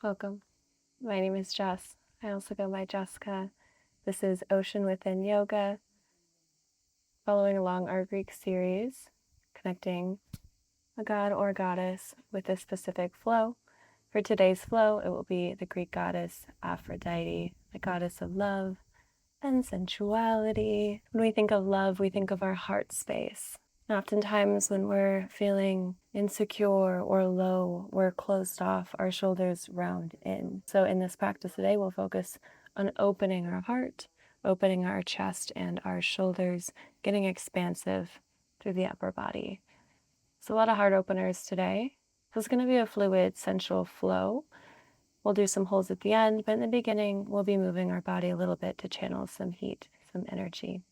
Welcome. My name is Jess. I also go by Jessica. This is Ocean Within Yoga, following along our Greek series, connecting a god or goddess with a specific flow. For today's flow, it will be the Greek goddess Aphrodite, the goddess of love and sensuality. When we think of love, we think of our heart space. Oftentimes when we're feeling insecure or low, we're closed off, our shoulders round in. So in this practice today, we'll focus on opening our heart, opening our chest and our shoulders, getting expansive through the upper body. So a lot of heart openers today. This is going to be a fluid, sensual flow. We'll do some holds at the end, but in the beginning, we'll be moving our body a little bit to channel some heat, some energy.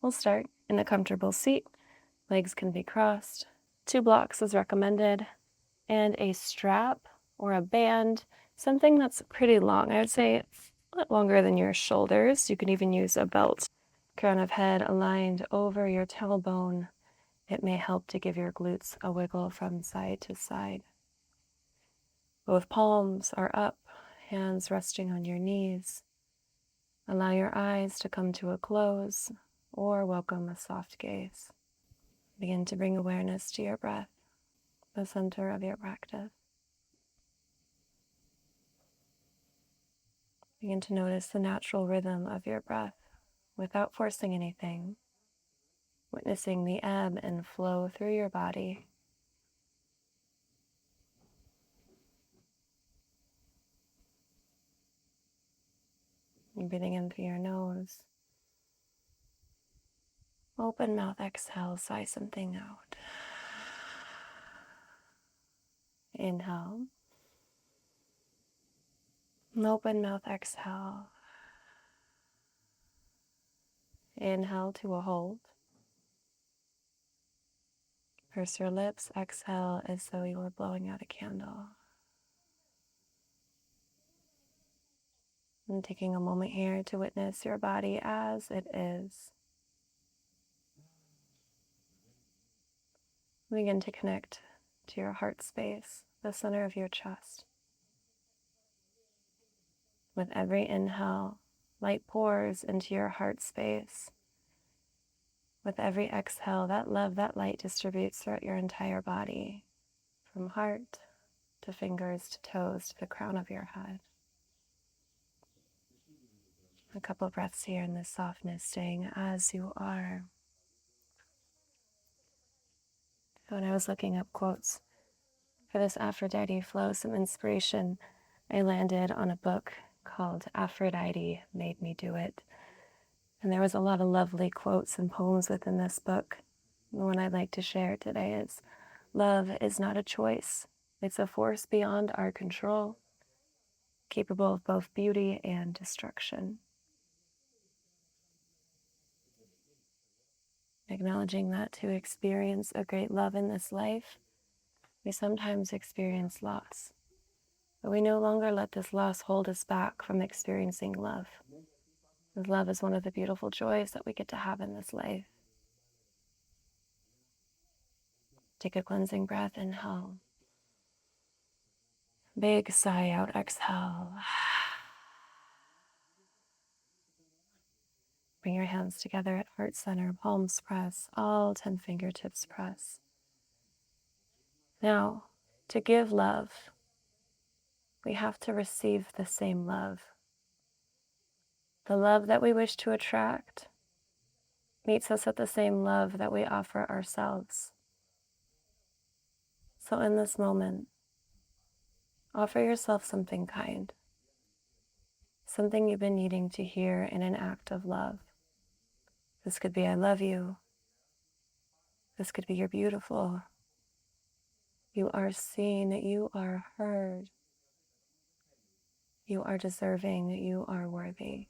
We'll start in a comfortable seat. Legs can be crossed. 2 blocks is recommended, and a strap or a band, something that's pretty long. I would say a lot longer than your shoulders. You can even use a belt. Crown of head aligned over your tailbone. It may help to give your glutes a wiggle from side to side. Both palms are up, hands resting on your knees. Allow your eyes to come to a close or welcome a soft gaze. Begin to bring awareness to your breath, the center of your practice. Begin to notice the natural rhythm of your breath without forcing anything, witnessing the ebb and flow through your body. And breathing in through your nose. Open mouth, exhale, sigh something out. Inhale. Open mouth, exhale. Inhale to a hold. Purse your lips, exhale as though you were blowing out a candle. And taking a moment here to witness your body as it is. Begin to connect to your heart space, the center of your chest. With every inhale, light pours into your heart space. With every exhale, that love, that light distributes throughout your entire body, from heart to fingers to toes to the crown of your head. A couple breaths here in this softness, staying as you are. When I was looking up quotes for this Aphrodite flow, some inspiration, I landed on a book called Aphrodite Made Me Do It. And there was a lot of lovely quotes and poems within this book. The one I'd like to share today is, love is not a choice. It's a force beyond our control, capable of both beauty and destruction. Acknowledging that to experience a great love in this life, we sometimes experience loss. But we no longer let this loss hold us back from experiencing love. Because love is one of the beautiful joys that we get to have in this life. Take a cleansing breath, inhale. Big sigh out, exhale. Bring your hands together at heart center, palms press, all 10 fingertips press. Now, to give love, we have to receive the same love. The love that we wish to attract meets us at the same love that we offer ourselves. So in this moment, offer yourself something kind, something you've been needing to hear in an act of love. This could be, I love you. This could be, you're beautiful. You are seen, you are heard. You are deserving, you are worthy.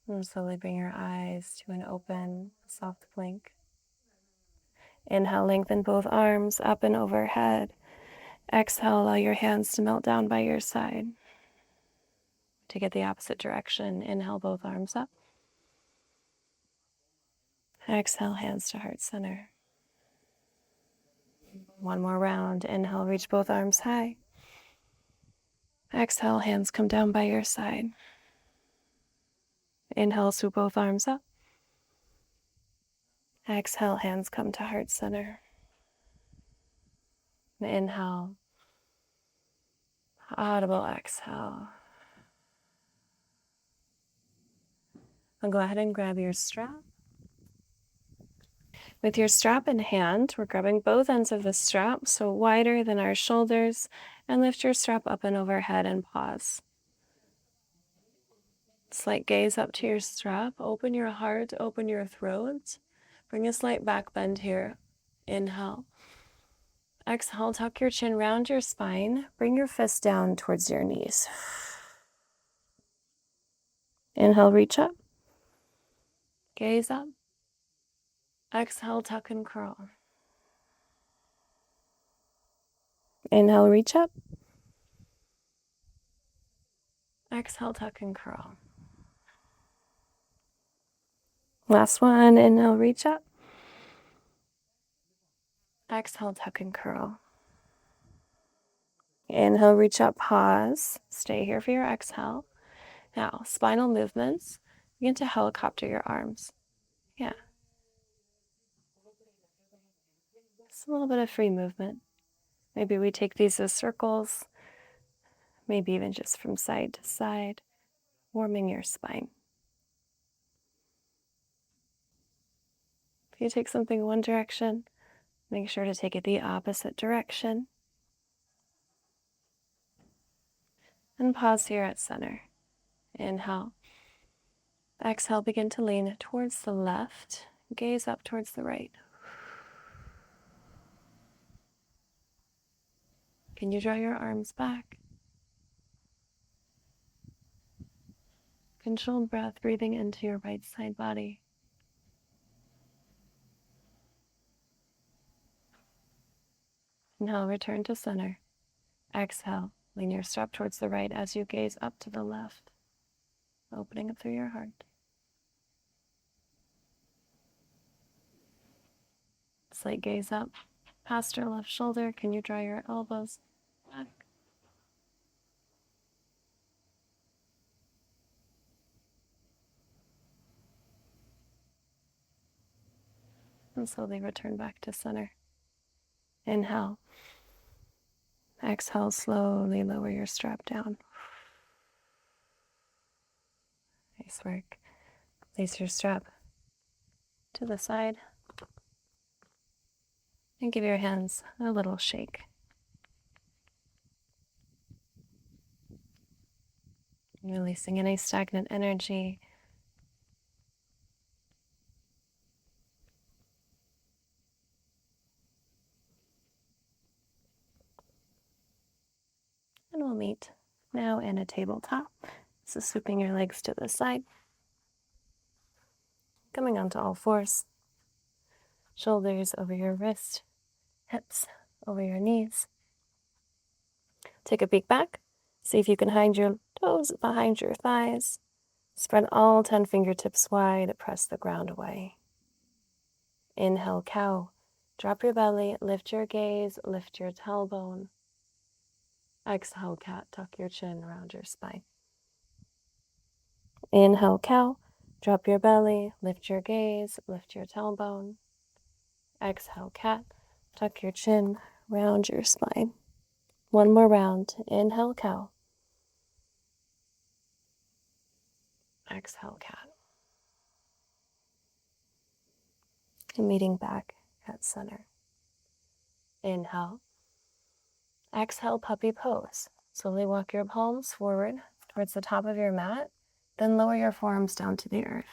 And slowly bring your eyes to an open, soft blink. Inhale, lengthen both arms up and overhead. Exhale, allow your hands to melt down by your side. To get the opposite direction, inhale, both arms up. Exhale, hands to heart center. One more round. Inhale, reach both arms high. Exhale, hands come down by your side. Inhale, swoop both arms up. Exhale, hands come to heart center. Inhale, audible exhale. I'll go ahead and grab your strap. With your strap in hand, we're grabbing both ends of the strap, so wider than our shoulders, and lift your strap up and overhead and pause. Slight gaze up to your strap, open your heart, open your throat. Bring a slight back bend here. Inhale. Exhale, tuck your chin, round your spine, bring your fist down towards your knees. Inhale, reach up. Gaze up. Exhale, tuck and curl. Inhale, reach up. Exhale, tuck and curl. Last one, inhale, reach up. Exhale, tuck and curl. Inhale, reach up, pause. Stay here for your exhale. Now, spinal movements. Begin to helicopter your arms. Yeah. Just a little bit of free movement. Maybe we take these as circles, maybe even just from side to side, warming your spine. If you take something one direction, make sure to take it the opposite direction. And pause here at center. Inhale. Exhale, begin to lean towards the left, gaze up towards the right. Can you draw your arms back? Controlled breath, breathing into your right side body. Inhale, return to center. Exhale, lean your strap towards the right as you gaze up to the left, opening up through your heart. Slight gaze up past your left shoulder. Can you draw your elbows back? And slowly return back to center. Inhale. Exhale, slowly lower your strap down. Nice work. Place your strap to the side and give your hands a little shake. Releasing any stagnant energy. And we'll meet now in a tabletop. So swooping your legs to the side. Coming onto all fours. Shoulders over your wrist. Hips over your knees. Take a peek back. See if you can hide your toes behind your thighs. Spread all 10 fingertips wide. Press the ground away. Inhale, cow. Drop your belly. Lift your gaze. Lift your tailbone. Exhale, cat. Tuck your chin around your spine. Inhale, cow. Drop your belly. Lift your gaze. Lift your tailbone. Exhale, cat. Tuck your chin round your spine. One more round. Inhale, cow. Exhale, cat. And meeting back at center. Inhale. Exhale, puppy pose. Slowly walk your palms forward towards the top of your mat. Then lower your forearms down to the earth.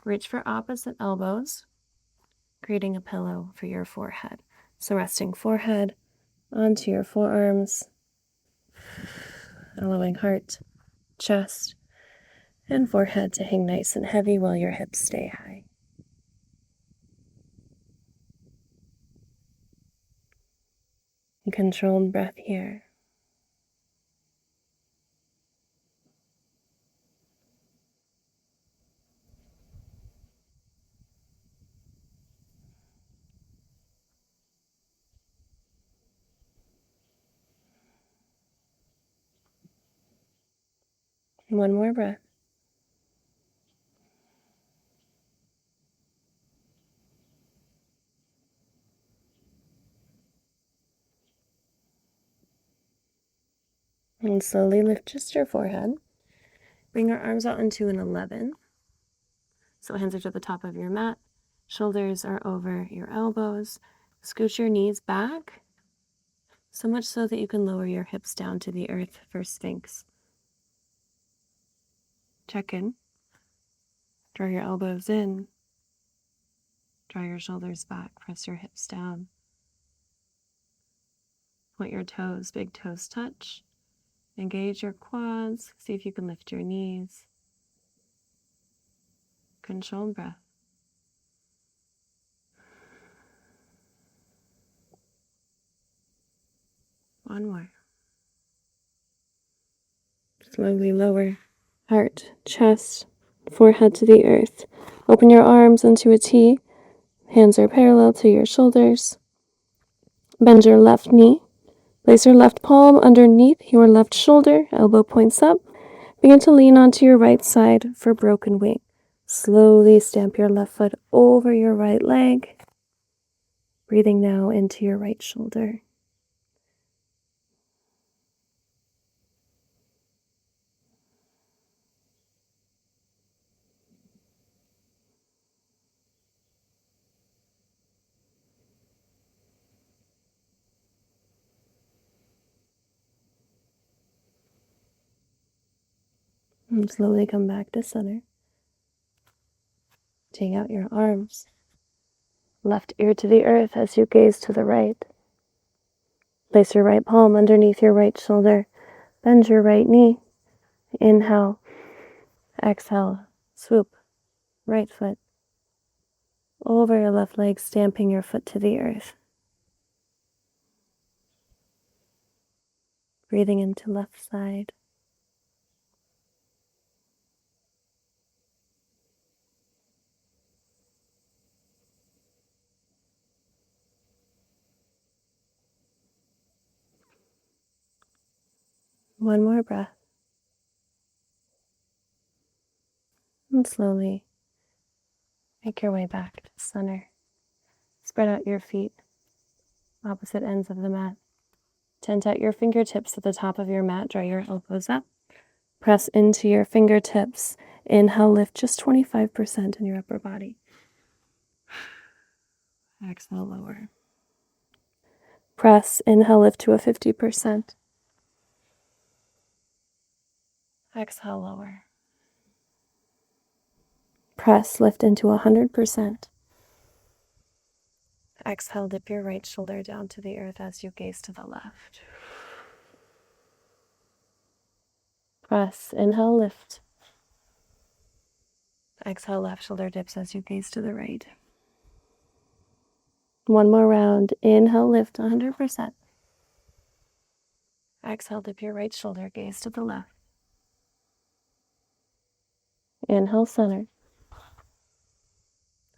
Reach for opposite elbows, creating a pillow for your forehead. So resting forehead onto your forearms, allowing heart, chest, and forehead to hang nice and heavy while your hips stay high. And controlled breath here. One more breath. And slowly lift just your forehead. Bring your arms out into an 11. So hands are to the top of your mat. Shoulders are over your elbows. Scooch your knees back, so much so that you can lower your hips down to the earth for Sphinx. Check in. Draw your elbows in. Draw your shoulders back. Press your hips down. Point your toes, big toes touch. Engage your quads. See if you can lift your knees. Controlled breath. One more. Slowly lower. Heart, chest, forehead to the earth. Open your arms into a T. Hands are parallel to your shoulders. Bend your left knee. Place your left palm underneath your left shoulder. Elbow points up. Begin to lean onto your right side for broken wing. Slowly stamp your left foot over your right leg. Breathing now into your right shoulder. And slowly come back to center. Take out your arms. Left ear to the earth as you gaze to the right. Place your right palm underneath your right shoulder. Bend your right knee. Inhale. Exhale. Swoop. Right foot over your left leg, stamping your foot to the earth. Breathing into left side. One more breath. And slowly make your way back to center. Spread out your feet, opposite ends of the mat. Tent out your fingertips at the top of your mat. Draw your elbows up. Press into your fingertips. Inhale, lift just 25% in your upper body. Exhale, lower. Press, inhale, lift to a 50%. Exhale, lower. Press, lift into 100%. Exhale, dip your right shoulder down to the earth as you gaze to the left. Press, inhale, lift. Exhale, left shoulder dips as you gaze to the right. One more round. Inhale, lift 100%. Exhale, dip your right shoulder, gaze to the left. Inhale, center.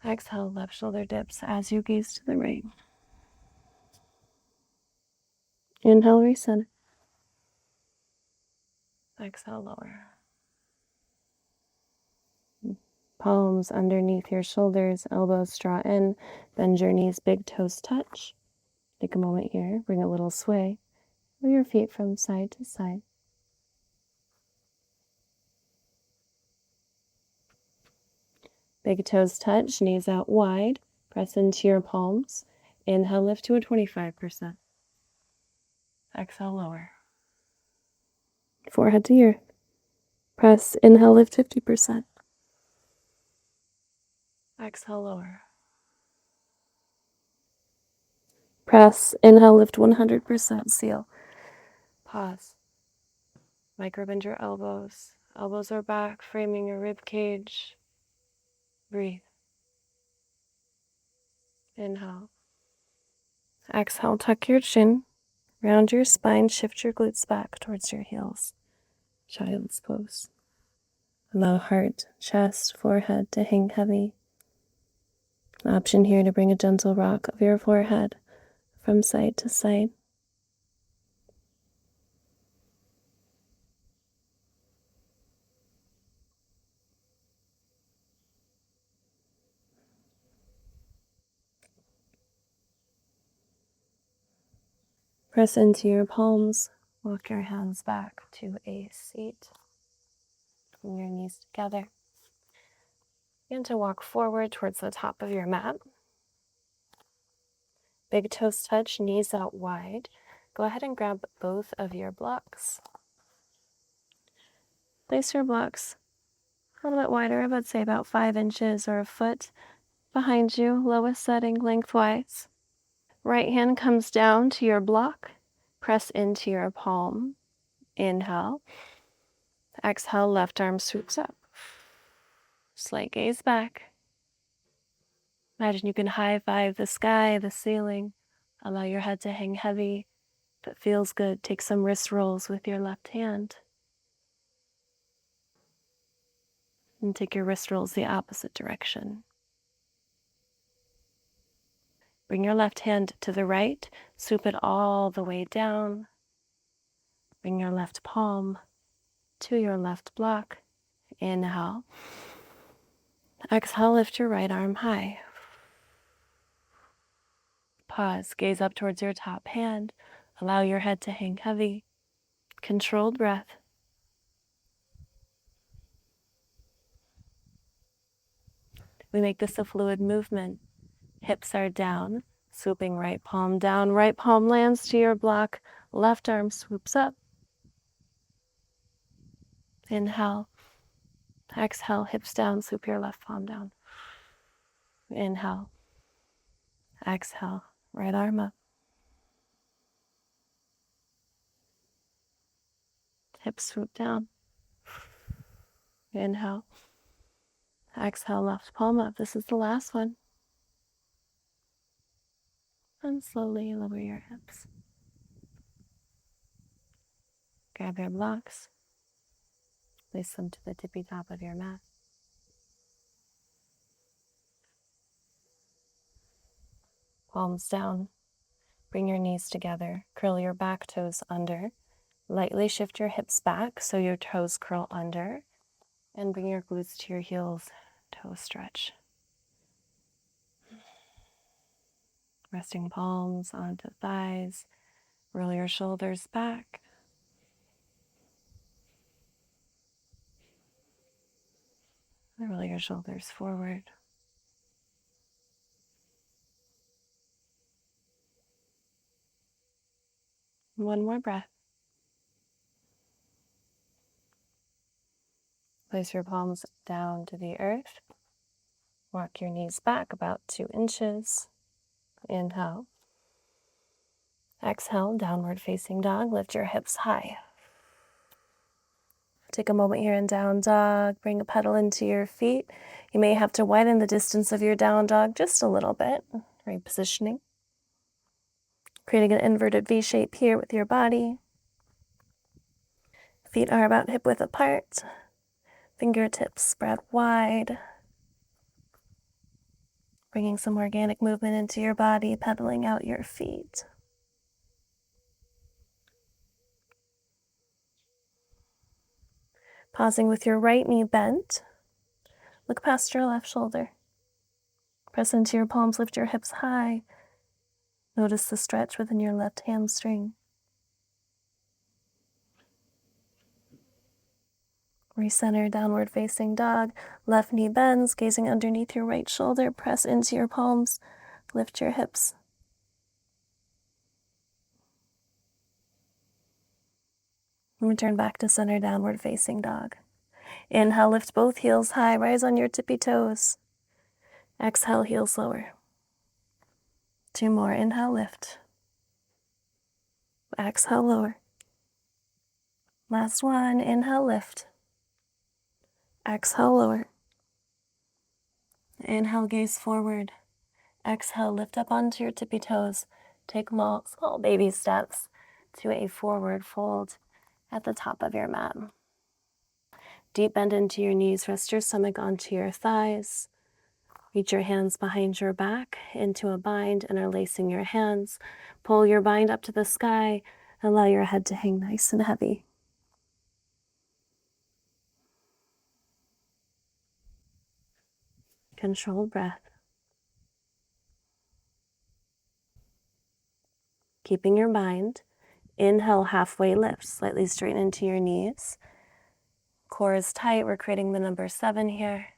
Exhale, left shoulder dips as you gaze to the right. Inhale, recenter. Exhale, lower. Palms underneath your shoulders, elbows draw in, bend your knees, big toes touch. Take a moment here, bring a little sway with your feet from side to side. Big toes touch, knees out wide, press into your palms. Inhale, lift to a 25%. Exhale, lower. Forehead to the earth. Press, inhale, lift 50%. Exhale, lower. Press, inhale, lift 100%, seal. Pause. Micro bend your elbows. Elbows are back, framing your rib cage. Breathe. Inhale. Exhale, tuck your chin. Round your spine, shift your glutes back towards your heels. Child's pose. Allow heart, chest, forehead to hang heavy. Option here to bring a gentle rock of your forehead from side to side. Press into your palms. Walk your hands back to a seat. Bring your knees together. Begin to walk forward towards the top of your mat. Big toes touch, knees out wide. Go ahead and grab both of your blocks. Place your blocks a little bit wider, I would say about 5 inches or a foot behind you, lowest setting lengthwise. Right hand comes down to your block. Press into your palm. Inhale. Exhale, left arm swoops up. Slight gaze back. Imagine you can high five the sky, the ceiling. Allow your head to hang heavy. If it feels good, take some wrist rolls with your left hand. And take your wrist rolls the opposite direction. Bring your left hand to the right. Swoop it all the way down. Bring your left palm to your left block. Inhale. Exhale, lift your right arm high. Pause, gaze up towards your top hand. Allow your head to hang heavy. Controlled breath. We make this a fluid movement. Hips are down, swooping right palm down. Right palm lands to your block. Left arm swoops up. Inhale. Exhale, hips down, swoop your left palm down. Inhale. Exhale, right arm up. Hips swoop down. Inhale. Exhale, left palm up. This is the last one. And slowly lower your hips. Grab your blocks. Place them to the tippy top of your mat. Palms down. Bring your knees together. Curl your back toes under. Lightly shift your hips back so your toes curl under. And bring your glutes to your heels. Toe stretch. Resting palms onto thighs. Roll your shoulders back. Roll your shoulders forward. One more breath. Place your palms down to the earth. Walk your knees back about 2 inches. Inhale. Exhale, downward facing dog. Lift your hips high. Take a moment here in down dog. Bring a pedal into your feet. You may have to widen the distance of your down dog just a little bit. Repositioning. Creating an inverted V shape here with your body. Feet are about hip width apart. Fingertips spread wide. Bringing some organic movement into your body, pedaling out your feet. Pausing with your right knee bent. Look past your left shoulder. Press into your palms, lift your hips high. Notice the stretch within your left hamstring. Recenter, downward facing dog. Left knee bends, gazing underneath your right shoulder. Press into your palms, lift your hips. And return back to center, downward facing dog. Inhale, lift both heels high, rise on your tippy toes. Exhale, heels lower. 2 more, inhale, lift. Exhale, lower. Last one, inhale, lift. Exhale, lower. Inhale, gaze forward. Exhale, lift up onto your tippy toes. Take small baby steps to a forward fold at the top of your mat. Deep bend into your knees, rest your stomach onto your thighs. Reach your hands behind your back into a bind, interlacing your hands. Pull your bind up to the sky. Allow your head to hang nice and heavy. Controlled breath. Keeping your bind, Inhale, halfway lift, slightly straighten into your knees. Core is tight, we're creating the number 7 here.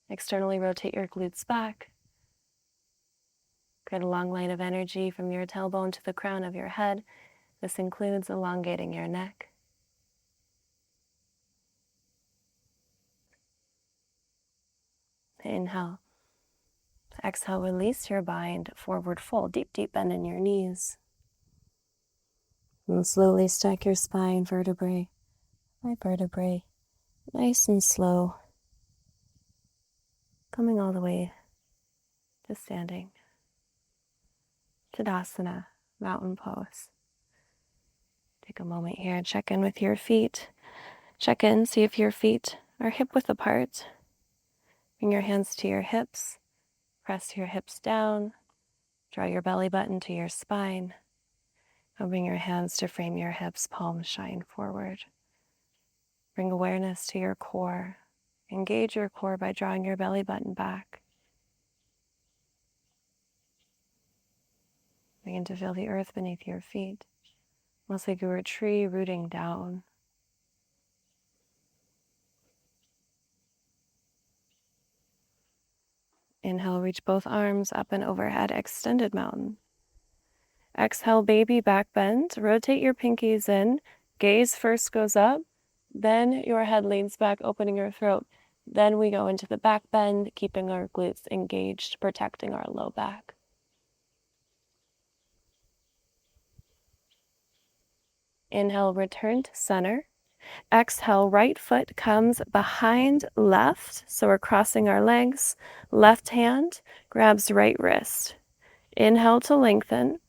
Externally rotate your glutes back. Create a long line of energy from your tailbone to the crown of your head. This includes elongating your neck. Inhale. Exhale, release your bind, forward fold, deep, deep bend in your knees. And slowly stack your spine vertebrae by vertebrae, nice and slow, coming all the way to standing. Tadasana, mountain pose. Take a moment here, check in with your feet. Check in, see if your feet are hip width apart. Bring your hands to your hips, press your hips down, draw your belly button to your spine. And bring your hands to frame your hips, palms shine forward. Bring awareness to your core. Engage your core by drawing your belly button back. Begin to feel the earth beneath your feet, almost like you were a tree rooting down. Inhale, reach both arms up and overhead, extended mountain. Exhale, baby back bend. Rotate your pinkies in. Gaze first goes up, then your head leans back, opening your throat. Then we go into the back bend, keeping our glutes engaged, protecting our low back. Inhale, return to center. Exhale, right foot comes behind left. So we're crossing our legs. Left hand grabs right wrist. Inhale to lengthen.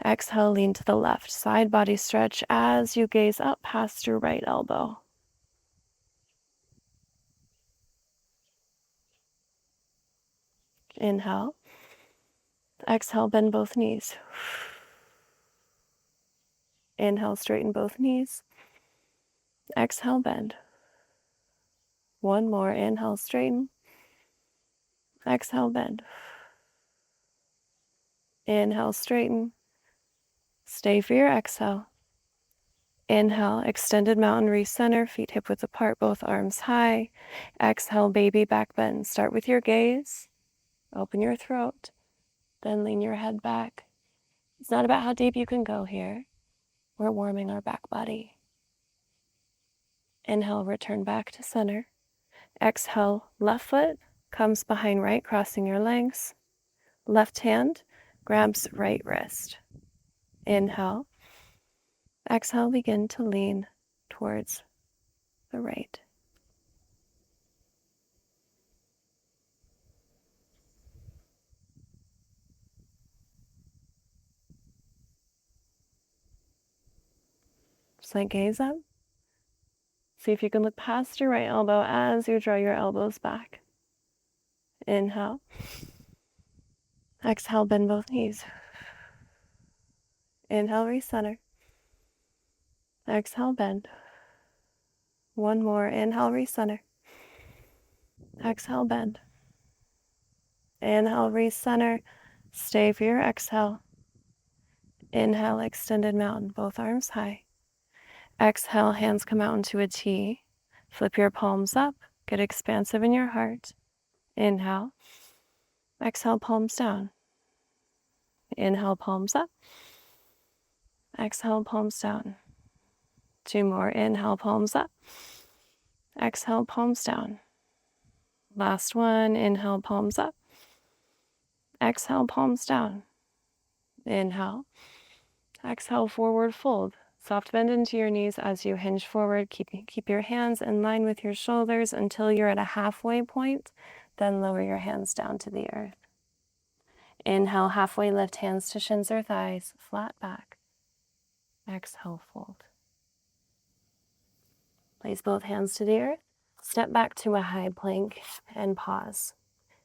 Exhale, lean to the left. Side body stretch as you gaze up past your right elbow. Inhale. Exhale, bend both knees. Inhale, straighten both knees. Exhale, bend. One more. Inhale, straighten. Exhale, bend. Inhale, straighten. Stay for your exhale. Inhale, extended mountain recenter, feet hip width apart, both arms high. Exhale, baby back bend. Start with your gaze. Open your throat. Then lean your head back. It's not about how deep you can go here. We're warming our back body. Inhale, return back to center. Exhale, left foot comes behind right, crossing your legs. Left hand grabs right wrist. Inhale. Exhale, begin to lean towards the right. Slight gaze up. See if you can look past your right elbow as you draw your elbows back. Inhale. Exhale, bend both knees. Inhale, recenter. Exhale, bend. One more. Inhale, recenter. Exhale, bend. Inhale, recenter. Stay for your exhale. Inhale, extended mountain, both arms high. Exhale, hands come out into a T. Flip your palms up. Get expansive in your heart. Inhale. Exhale, palms down. Inhale, palms up. Exhale, palms down. 2 more. Inhale, palms up. Exhale, palms down. Last one. Inhale, palms up. Exhale, palms down. Inhale. Exhale, forward fold. Soft bend into your knees as you hinge forward. Keep your hands in line with your shoulders until you're at a halfway point. Then lower your hands down to the earth. Inhale, halfway lift, hands to shins or thighs, flat back. Exhale, fold. Place both hands to the earth. Step back to a high plank and pause.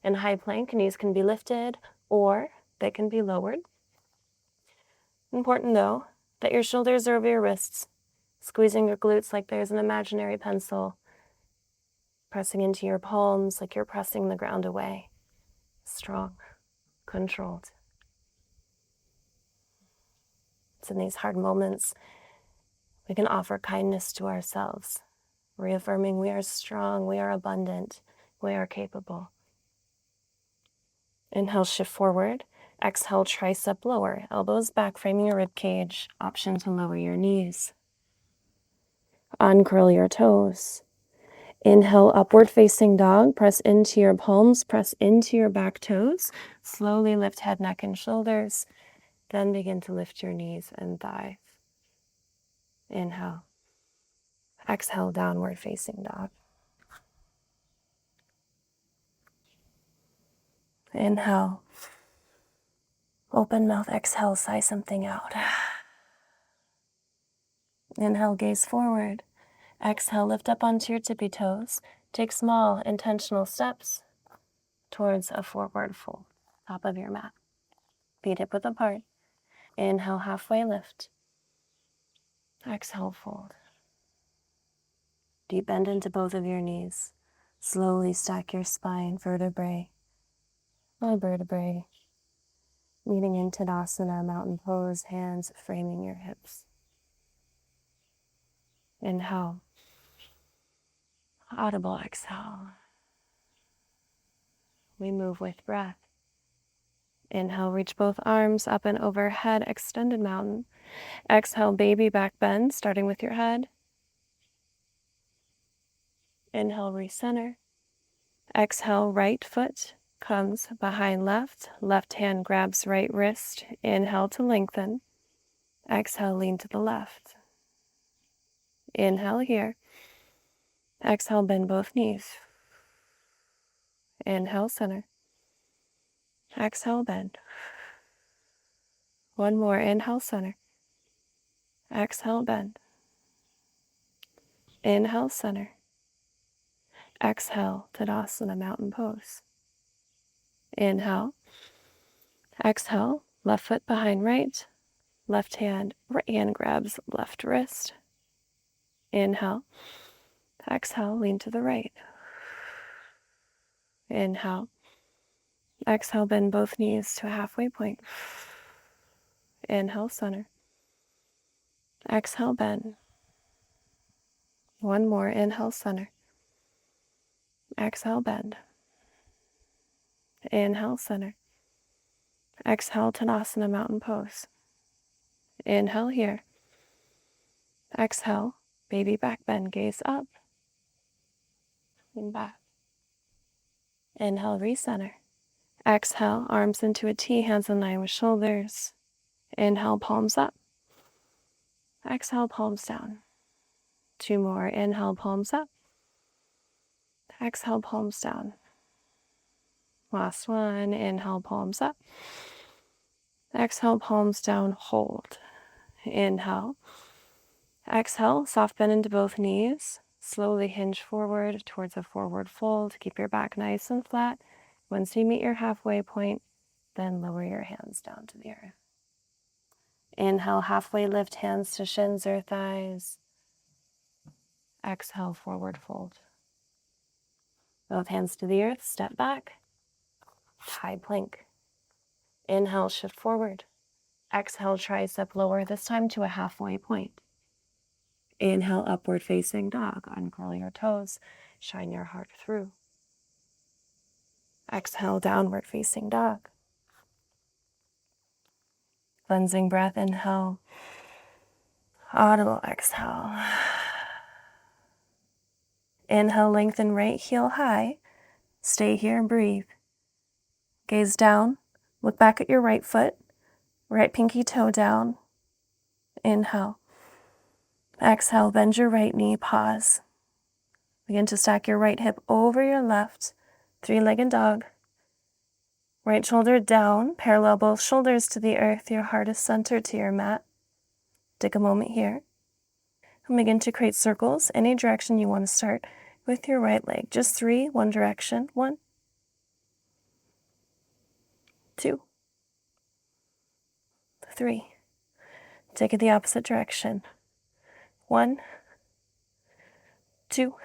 In high plank, knees can be lifted or they can be lowered. Important though, that your shoulders are over your wrists, squeezing your glutes like there's an imaginary pencil, pressing into your palms like you're pressing the ground away. Strong, controlled. It's in these hard moments we can offer kindness to ourselves, reaffirming we are strong, we are abundant, we are capable. Inhale, shift forward. Exhale, tricep lower. Elbows back, framing your rib cage. Option to lower your knees. Uncurl your toes. Inhale, upward facing dog. Press into your palms, press into your back toes. Slowly lift head, neck, and shoulders. Then begin to lift your knees and thighs. Inhale. Exhale, downward facing dog. Inhale. Open mouth, exhale, sigh something out. Inhale, gaze forward. Exhale, lift up onto your tippy toes. Take small, intentional steps towards a forward fold. Top of your mat. Feet hip width apart. Inhale, halfway lift. Exhale, fold. Deep bend into both of your knees. Slowly stack your spine, vertebrae by vertebrae. Meeting in Tadasana, mountain pose, hands framing your hips. Inhale. Audible exhale. We move with breath. Inhale, reach both arms up and overhead, extended mountain. Exhale, baby back bend, starting with your head. Inhale, recenter. Exhale, right foot comes behind left. Left hand grabs right wrist. Inhale to lengthen. Exhale, lean to the left. Inhale here. Exhale, bend both knees. Inhale, center. Exhale, bend. One more, inhale, center. Exhale, bend. Inhale, center. Exhale, Tadasana, mountain pose. Inhale. Exhale, left foot behind right. Right hand grabs left wrist. Inhale. Exhale, lean to the right. Inhale. Exhale, bend both knees to a halfway point. Inhale, center. Exhale, bend. One more, inhale, center. Exhale, bend. Inhale, center. Exhale, Tadasana, mountain pose. Inhale here. Exhale, baby back bend, gaze up and back. Inhale, recenter. Exhale, arms into a T, hands in line with shoulders. Inhale, palms up. Exhale, palms down. Two more. Inhale, palms up. Exhale, palms down. Last one. Inhale, palms up. Exhale, palms down. Hold. Inhale. Exhale, soft bend into both knees. Slowly hinge forward towards a forward fold. Keep your back nice and flat. Once you meet your halfway point, then lower your hands down to the earth. Inhale, halfway lift, hands to shins or thighs. Exhale, forward fold. Both hands to the earth, step back. High plank. Inhale, shift forward. Exhale, tricep lower, this time to a halfway point. Inhale, upward facing dog. Uncurl your toes, shine your heart through. Exhale, downward facing dog. Cleansing breath, inhale. Audible exhale. Inhale, lengthen right heel high. Stay here and breathe. Gaze down. Look back at your right foot. Right pinky toe down. Inhale. Exhale, bend your right knee, pause. Begin to stack your right hip over your left. Three-legged dog. Right shoulder down, parallel both shoulders to the earth. Your heart is centered to your mat. Take a moment here. And begin to create circles, any direction you want to start with your right leg. Just three, one direction. 1, 2, 3. Take it the opposite direction. 1, 2,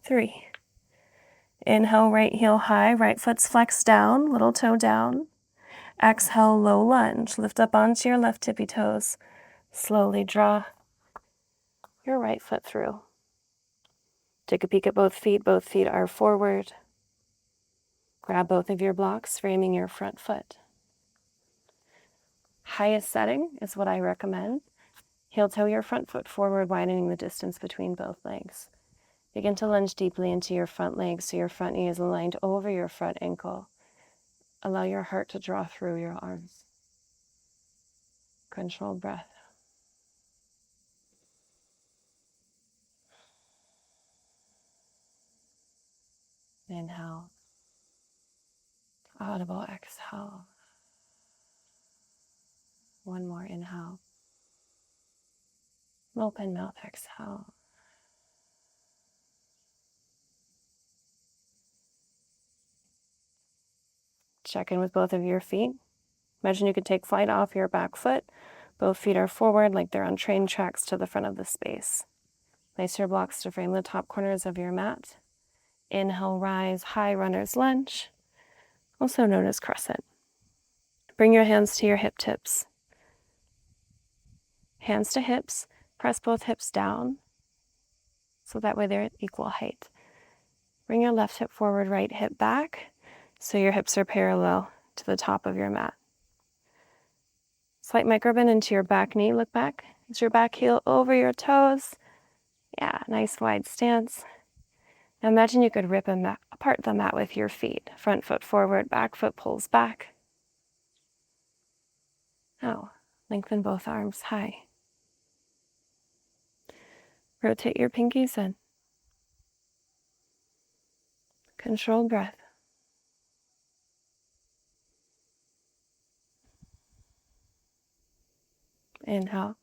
3. Inhale, right heel high, right foot's flexed down, little toe down. Exhale, low lunge. Lift up onto your left tippy toes. Slowly draw your right foot through. Take a peek at both feet. Both feet are forward. Grab both of your blocks, framing your front foot. Highest setting is what I recommend. Heel toe your front foot forward, widening the distance between both legs. Begin to lunge deeply into your front leg so your front knee is aligned over your front ankle. Allow your heart to draw through your arms. Controlled breath. Inhale. Audible exhale. One more inhale. Open mouth exhale. Check in with both of your feet. Imagine you could take flight off your back foot. Both feet are forward like they're on train tracks to the front of the space. Place your blocks to frame the top corners of your mat. Inhale, rise, high runner's lunge, also known as crescent. Bring your hands to your hip tips. Hands to hips, press both hips down, so that way they're at equal height. Bring your left hip forward, right hip back, so your hips are parallel to the top of your mat. Slight microbend into your back knee, look back. Is your back heel over your toes? Yeah, nice wide stance. Now imagine you could rip apart the mat with your feet. Front foot forward, back foot pulls back. Now, lengthen both arms high. Rotate your pinkies in. Controlled breath. Inhale.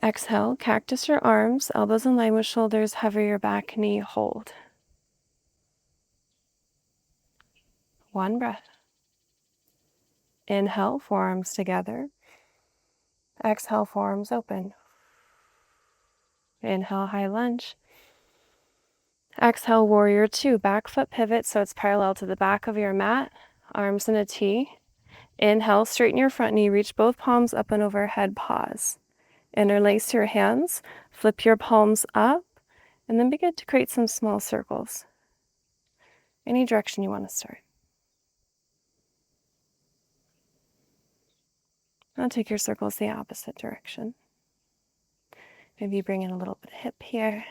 Exhale, cactus your arms, elbows in line with shoulders, hover your back knee, hold. One breath. Inhale, forearms together. Exhale, forearms open. Inhale, high lunge. Exhale, warrior two, back foot pivot so it's parallel to the back of your mat, arms in a T. Inhale, straighten your front knee, reach both palms up and overhead, pause. Interlace your hands, flip your palms up, and then begin to create some small circles. Any direction you want to start. Now take your circles the opposite direction. Maybe bring in a little bit of hip here.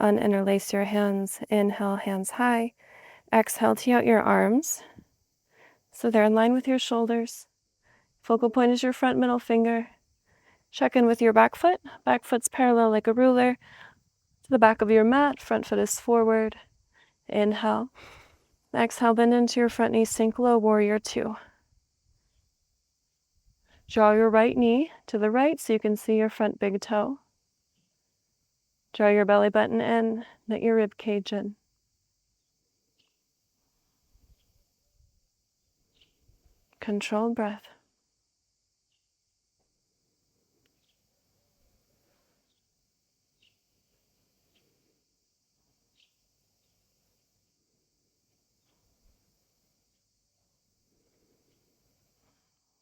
Uninterlace your hands. Inhale, hands high. Exhale, tee out your arms so they're in line with your shoulders. Focal point is your front middle finger. Check in with your back foot. Back foot's parallel like a ruler to the back of your mat. Front foot is forward. Inhale. Exhale, bend into your front knee, sink low, warrior two. Draw your right knee to the right so you can see your front big toe. Draw your belly button in, knit your rib cage in. Controlled breath.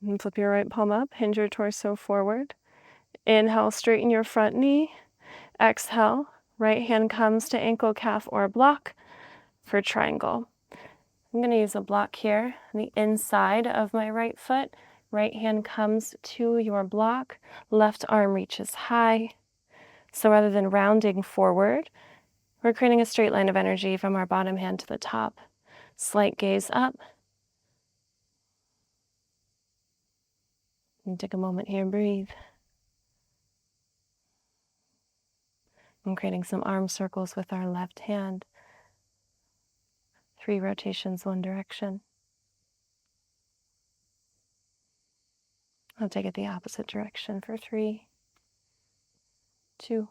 And flip your right palm up, hinge your torso forward. Inhale, straighten your front knee. Exhale, right hand comes to ankle, calf, or block for triangle. I'm going to use a block here on the inside of my right foot. Right hand comes to your block. Left arm reaches high. So rather than rounding forward, we're creating a straight line of energy from our bottom hand to the top. Slight gaze up. And take a moment here and breathe. I'm creating some arm circles with our left hand. 3 rotations, one direction. I'll take it the opposite direction for 3, 2,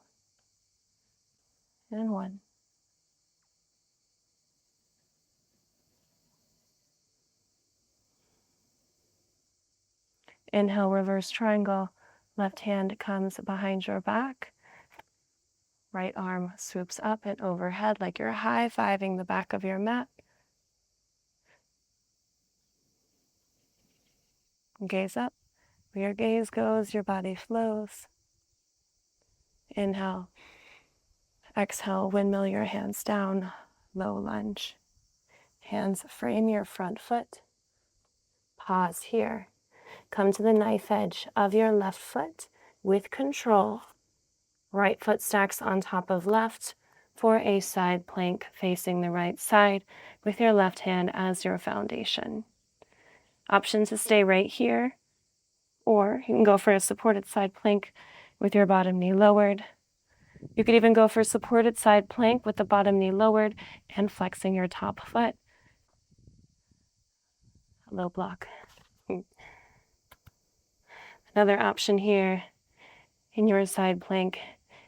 and 1. Inhale, reverse triangle. Left hand comes behind your back. Right arm swoops up and overhead like you're high-fiving the back of your mat. Gaze up. Where your gaze goes, your body flows. Inhale. Exhale, windmill your hands down, low lunge. Hands frame your front foot. Pause here. Come to the knife edge of your left foot with control. Right foot stacks on top of left for a side plank facing the right side with your left hand as your foundation. Option to stay right here, or you can go for a supported side plank with your bottom knee lowered. You could even go for supported side plank with the bottom knee lowered and flexing your top foot. A low block. Another option here in your side plank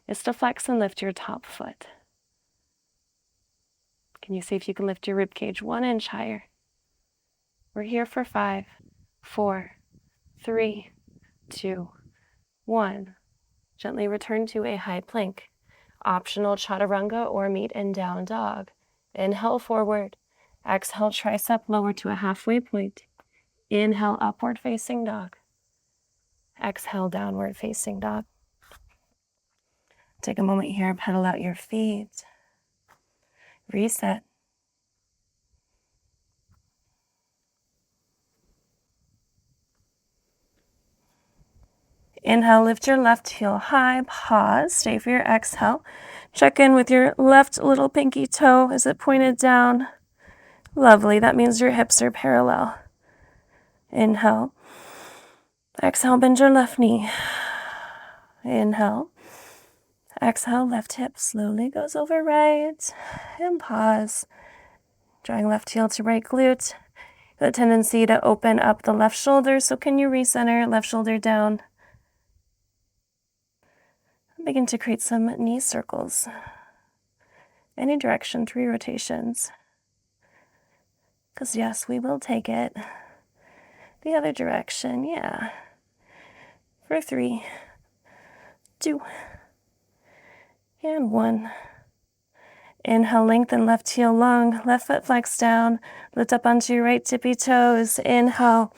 is to flex and lift your top foot. Can you see if you can lift your rib cage 1 inch higher? We're here for 5, 4, 3, 2, 1. Gently return to a high plank. Optional chaturanga or meet in down dog. Inhale forward. Exhale tricep lower to a halfway point. Inhale upward facing dog. Exhale downward facing dog. Take a moment here, pedal out your feet. Reset. Inhale, lift your left heel high, pause, stay for your exhale. Check in with your left little pinky toe. Is it pointed down? Lovely, that means your hips are parallel. Inhale. Exhale, bend your left knee. Inhale. Exhale, left hip slowly goes over right. And pause. Drawing left heel to right glute. The tendency to open up the left shoulder, so can you recenter, left shoulder down? Begin to create some knee circles. Any direction, 3 rotations. Because yes, we will take it the other direction, yeah. For 3, 2, and 1. Inhale, lengthen left heel long, left foot flex down, lift up onto your right tippy toes. Inhale,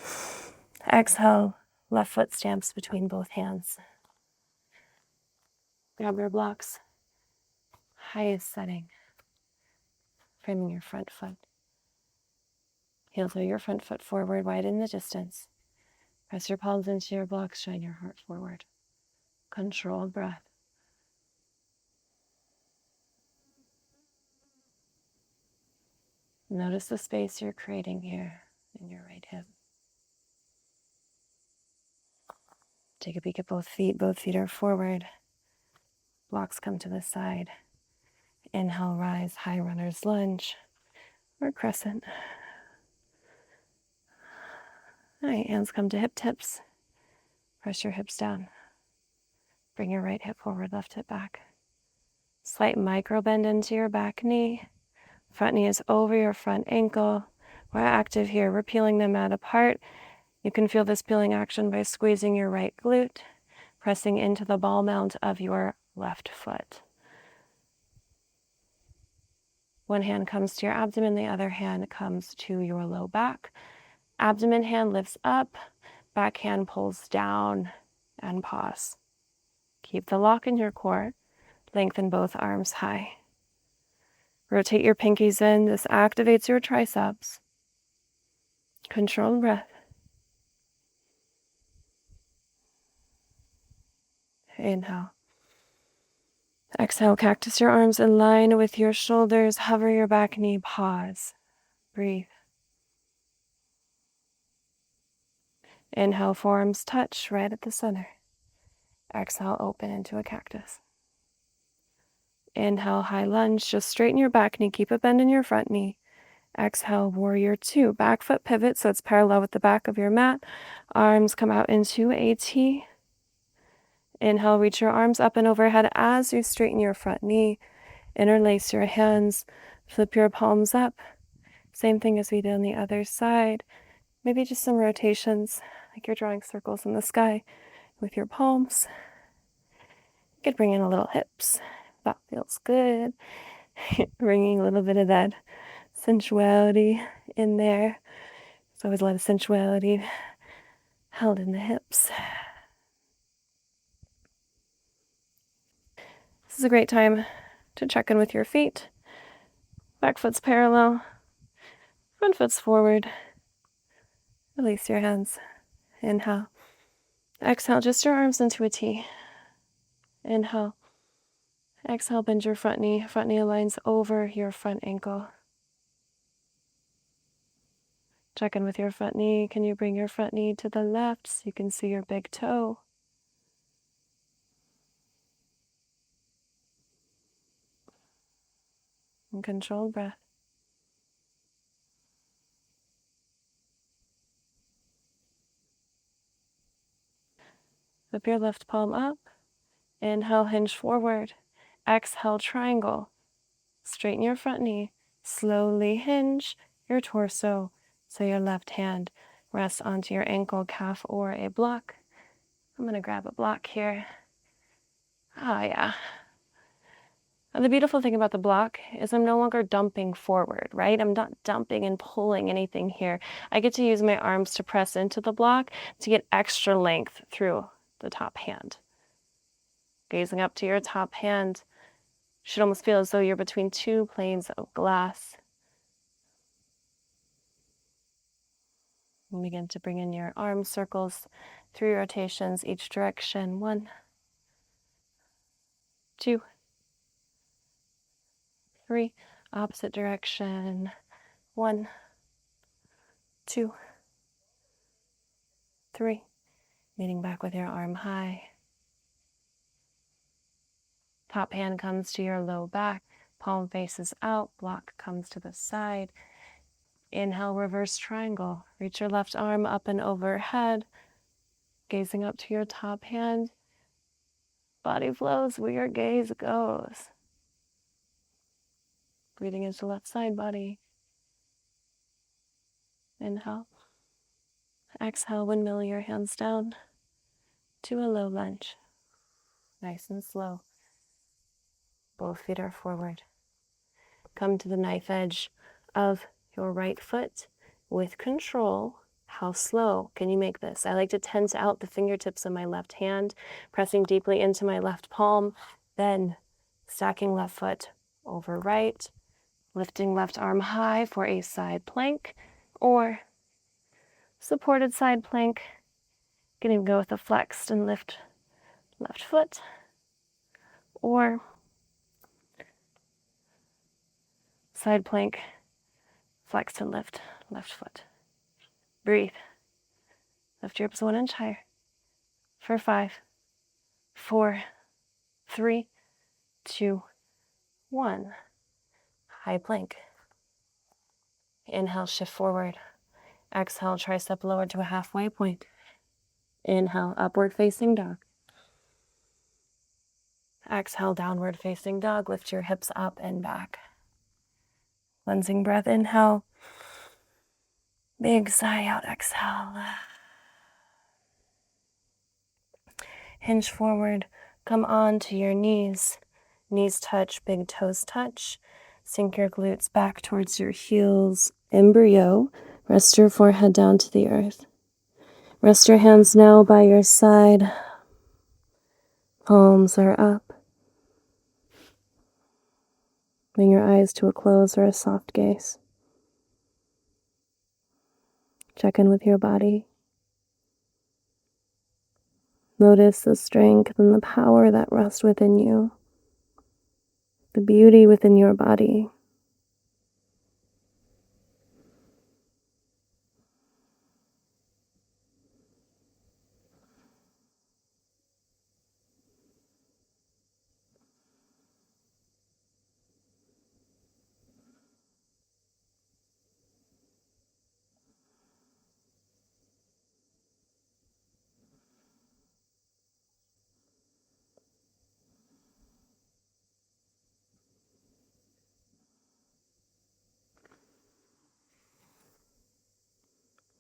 exhale, left foot stamps between both hands. Grab your blocks, highest setting, framing your front foot. Heel toe your front foot forward, widen the distance. Press your palms into your blocks, shine your heart forward. Controlled breath. Notice the space you're creating here in your right hip. Take a peek at both feet. Both feet are forward. Blocks come to the side. Inhale, rise, high runner's lunge or crescent. All right, hands come to hip tips. Press your hips down. Bring your right hip forward, left hip back. Slight micro bend into your back knee. Front knee is over your front ankle. We're active here. We're peeling the mat apart. You can feel this peeling action by squeezing your right glute, pressing into the ball mount of your left foot. One hand comes to your abdomen, the other hand comes to your low back. Abdomen hand lifts up, back hand pulls down, and pause. Keep the lock in your core. Lengthen both arms high. Rotate your pinkies in. This activates your triceps. Controlled breath. Inhale. Exhale, cactus your arms in line with your shoulders. Hover your back knee. Pause. Breathe. Inhale, forearms touch right at the center. Exhale, open into a cactus. Inhale, high lunge. Just straighten your back knee. Keep a bend in your front knee. Exhale, warrior 2. Back foot pivot so it's parallel with the back of your mat. Arms come out into a T. Inhale, reach your arms up and overhead as you straighten your front knee. Interlace your hands. Flip your palms up. Same thing as we did on the other side. Maybe just some rotations, like you're drawing circles in the sky with your palms. You could bring in a little hips. That feels good. Bringing a little bit of that sensuality in there. There's always a lot of sensuality held in the hips. This is a great time to check in with your feet. Back foot's parallel, front foot's forward. Release your hands. Inhale. Exhale, just your arms into a T. Inhale. Exhale, bend your front knee. Front knee aligns over your front ankle. Check in with your front knee. Can you bring your front knee to the left so you can see your big toe? And controlled breath. Flip your left palm up. Inhale, hinge forward. Exhale, triangle. Straighten your front knee. Slowly hinge your torso so your left hand rests onto your ankle, calf, or a block. I'm going to grab a block here. Yeah. And the beautiful thing about the block is I'm no longer dumping forward, right? I'm not dumping and pulling anything here. I get to use my arms to press into the block to get extra length through the top hand. Gazing up to your top hand should almost feel as though you're between two planes of glass. And begin to bring in your arm circles, 3 rotations each direction. 1, 2, 3. Opposite direction. 1, 2, 3. Meeting back with your arm high. Top hand comes to your low back. Palm faces out. Block comes to the side. Inhale, reverse triangle. Reach your left arm up and overhead. Gazing up to your top hand. Body flows where your gaze goes. Breathing into left side body. Inhale. Exhale, windmill your hands down to a low lunge. Nice and slow. Both feet are forward. Come to the knife edge of your right foot with control. How slow can you make this? I like to tense out the fingertips of my left hand, pressing deeply into my left palm, then stacking left foot over right, lifting left arm high for a side plank or supported side plank. You can even go with a flexed and lift left foot, or side plank, flex and lift left foot. Breathe. Lift your hips 1 inch higher for 5, 4, 3, 2, 1. High plank. Inhale, shift forward. Exhale, tricep lower to a halfway point. Inhale, upward facing dog. Exhale, downward facing dog. Lift your hips up and back. Cleansing breath, inhale. Big sigh out, exhale. Hinge forward, come on to your knees. Knees touch, big toes touch. Sink your glutes back towards your heels. Embryo, rest your forehead down to the earth. Rest your hands now by your side. Palms are up. Bring your eyes to a close or a soft gaze. Check in with your body. Notice the strength and the power that rest within you, the beauty within your body.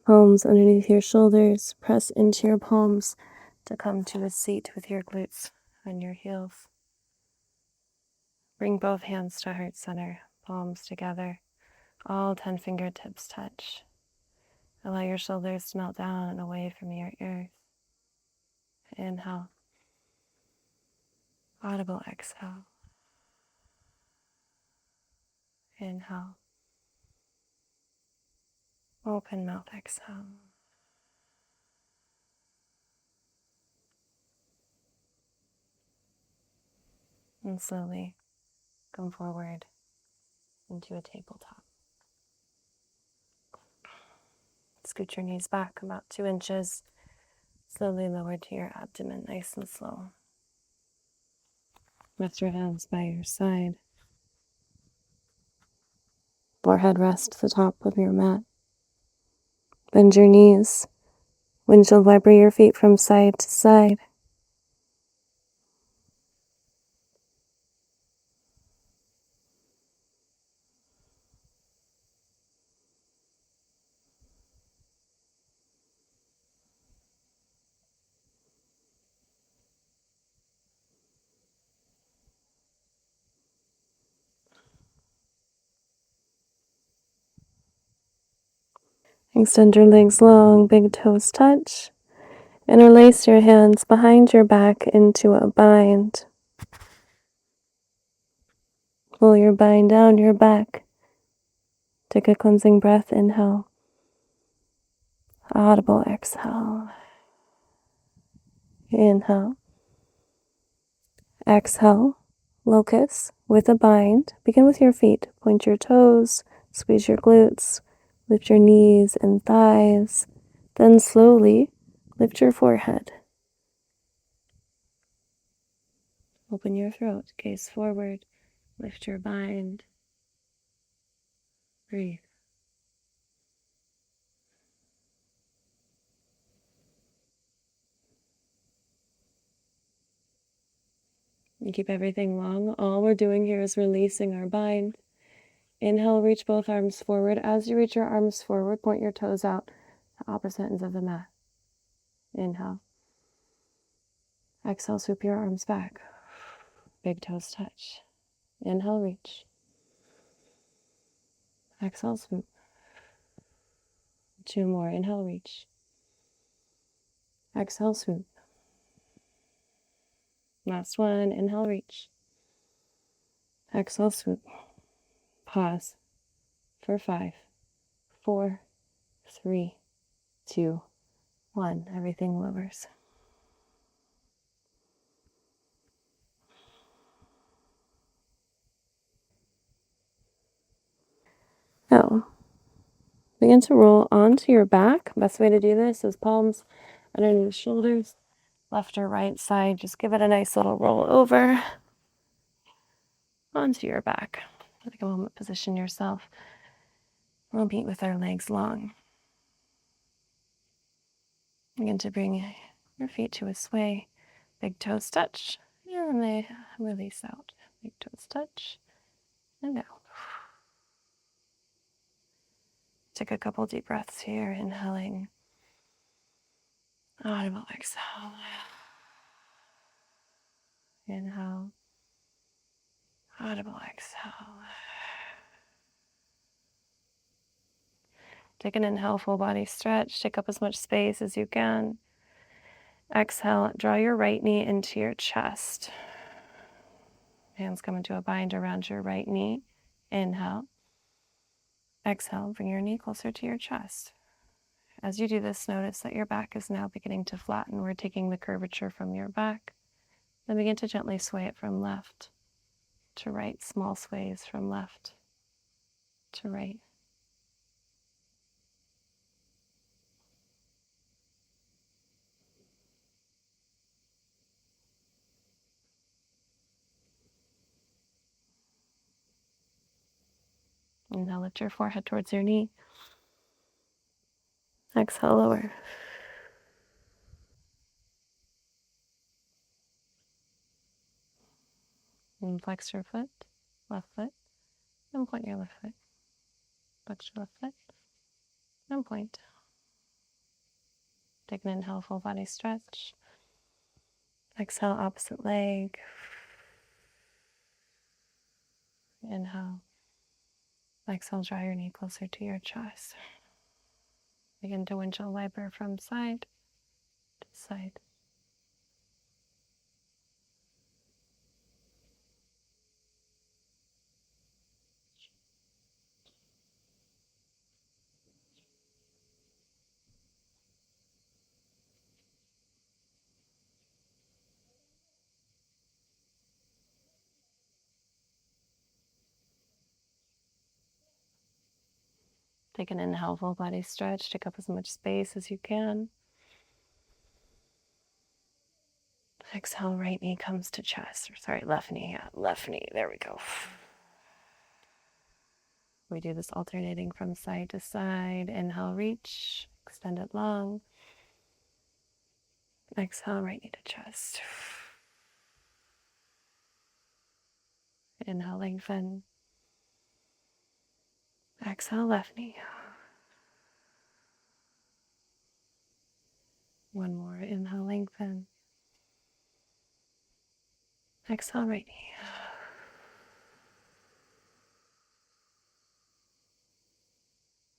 Palms underneath your shoulders. Press into your palms to come to a seat with your glutes on your heels. Bring both hands to heart center, palms together. All 10 fingertips touch. Allow your shoulders to melt down and away from your ears. Inhale. Audible exhale. Inhale. Open mouth exhale. And slowly come forward into a tabletop. Scoot your knees back about 2 inches. Slowly lower to your abdomen, nice and slow. Lift your hands by your side. Forehead rest the top of your mat. Bend your knees. Windshield wiper your feet from side to side. Extend your legs long, big toes touch. Interlace your hands behind your back into a bind. Pull your bind down your back. Take a cleansing breath, inhale. Audible exhale. Inhale. Exhale. Locust with a bind. Begin with your feet. Point your toes. Squeeze your glutes. Lift your knees and thighs. Then slowly lift your forehead. Open your throat. Gaze forward. Lift your bind. Breathe. You keep everything long. All we're doing here is releasing our bind. Inhale, reach both arms forward. As you reach your arms forward, point your toes out to opposite ends of the mat. Inhale. Exhale, swoop your arms back. Big toes touch. Inhale, reach. Exhale, swoop. 2 more. Inhale, reach. Exhale, swoop. Last one. Inhale, reach. Exhale, swoop. Pause for 5, 4, 3, 2, 1. Everything lowers. Now, begin to roll onto your back. Best way to do this is palms underneath shoulders, left or right side. Just give it a nice little roll over onto your back. Take a moment, position yourself. We'll meet with our legs long. Begin to bring your feet to a sway. Big toes touch, and they release out. Big toes touch, and down. Take a couple deep breaths here, inhaling. Audible exhale. Inhale. Audible exhale. Take an inhale, full body stretch. Take up as much space as you can. Exhale, draw your right knee into your chest. Hands come into a bind around your right knee. Inhale. Exhale, bring your knee closer to your chest. As you do this, notice that your back is now beginning to flatten. We're taking the curvature from your back. Then begin to gently sway it from left to right. Small sways from left to right. And now lift your forehead towards your knee. Exhale, lower. And flex your foot, left foot, and point your left foot. Flex your left foot, and point. Take an inhale, full body stretch. Exhale, opposite leg. Inhale. Exhale, draw your knee closer to your chest. Begin to windshield wiper from side to side. Take an inhale, full body stretch. Take up as much space as you can. Exhale, right knee comes to chest. Or sorry, left knee. Yeah, left knee. There we go. We do this alternating from side to side. Inhale, reach. Extend it long. Exhale, right knee to chest. Inhale, lengthen. Exhale, left knee. One more. Inhale, lengthen. Exhale, right knee.